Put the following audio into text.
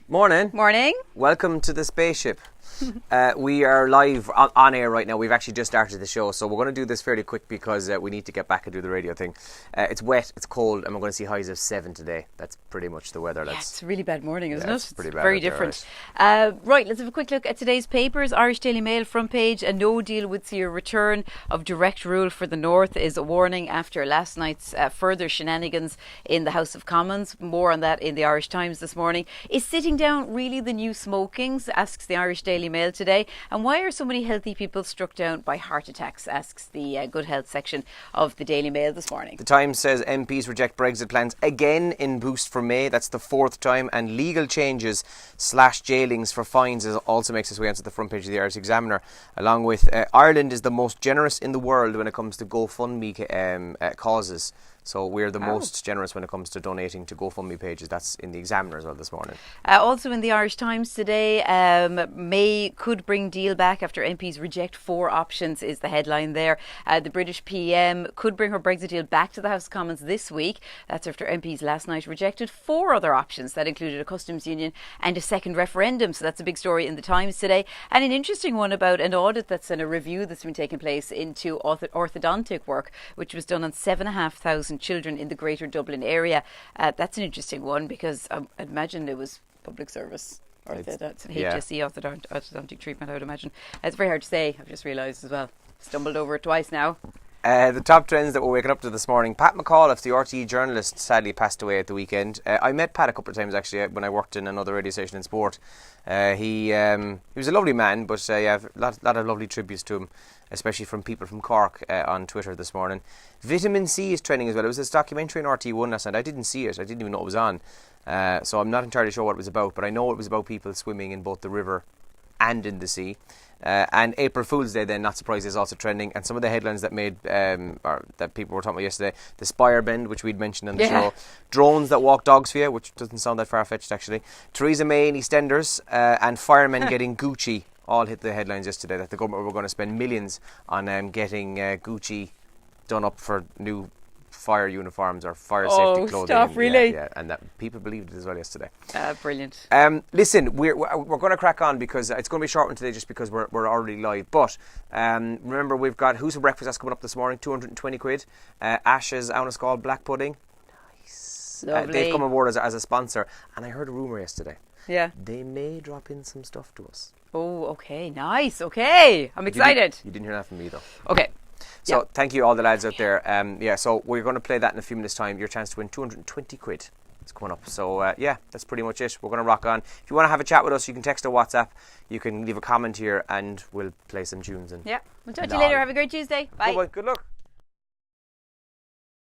Morning. Morning. Welcome to the spaceship. We are live on air right now. We've actually just started the show, so we're going to do this fairly quick because we need to get back and do the radio thing. It's wet, it's cold, and we're going to see highs of 7 today. That's pretty much the weather. Yeah, it's a really bad morning, isn't it? It's pretty bad. Very different. Right, let's have a quick look at today's papers. Irish Daily Mail front page: a no deal would see a return of direct rule for the North is a warning after last night's further shenanigans in the House of Commons. More on that in the Irish Times this morning. Is sitting down really the new smokings? Asks the Irish Daily Mail today. And why are so many healthy people struck down by heart attacks? Asks the Good Health section of the Daily Mail this morning. The Times says MPs reject Brexit plans again in boost for May. That's the fourth time. And legal changes / jailings for fines also makes its way onto the front page of the Irish Examiner, along with Ireland is the most generous in the world when it comes to GoFundMe causes. So we're the most generous when it comes to donating to GoFundMe pages. That's in the Examiner as well this morning. Also in the Irish Times today, May could bring deal back after MPs reject 4 options is the headline there. The British PM could bring her Brexit deal back to the House of Commons this week. That's after MPs last night rejected 4 other options. That included a customs union and a second referendum. So that's a big story in the Times today. And an interesting one about an audit and a review that's been taking place into orthodontic work, which was done on 7,500 children in the Greater Dublin area. That's an interesting one because I imagine it was public service HSE orthodontic treatment, I would imagine. It's very hard to say. I've just realised as well. Stumbled over it twice now. The top trends that we're waking up to this morning. Pat McAuliffe, the RTE journalist, sadly passed away at the weekend. I met Pat a couple of times actually when I worked in another radio station in sport. He was a lovely man, but a lot of lovely tributes to him, especially from people from Cork on Twitter this morning. Vitamin C is trending as well. It was this documentary on RTE1 last night. I didn't see it. I didn't even know it was on. So I'm not entirely sure what it was about, but I know it was about people swimming in both the river and in the sea. And April Fool's Day, then, not surprised, is also trending. And some of the headlines that made or that people were talking about yesterday: the Spire Bend, which we'd mentioned on the show, drones that walk dogs for you, which doesn't sound that far-fetched actually. Theresa May in EastEnders, and firemen getting Gucci all hit the headlines yesterday. That the government were going to spend millions on getting Gucci done up for new fire uniforms or fire safety clothing. Stop, really? Yeah, and that people believed it as well yesterday. Brilliant. Listen, we're going to crack on because it's going to be a short one today just because we're already live. But remember, we've got Who's for Breakfast that's coming up this morning, 220 quid. Ash's Aunaskal Black Pudding. Nice. They've come on board as a sponsor. And I heard a rumour yesterday. Yeah. They may drop in some stuff to us. Oh, okay. Nice. Okay. I'm excited. You didn't hear that from me, though. Okay. So thank you all the lads out there. So we're going to play that in a few minutes' time. Your chance to win 220 quid. It's coming up. So that's pretty much it. We're going to rock on. If you want to have a chat with us, you can text or WhatsApp. You can leave a comment here and we'll play some tunes. And we'll talk to you later. Have a great Tuesday. Bye. Bye-bye. Good luck.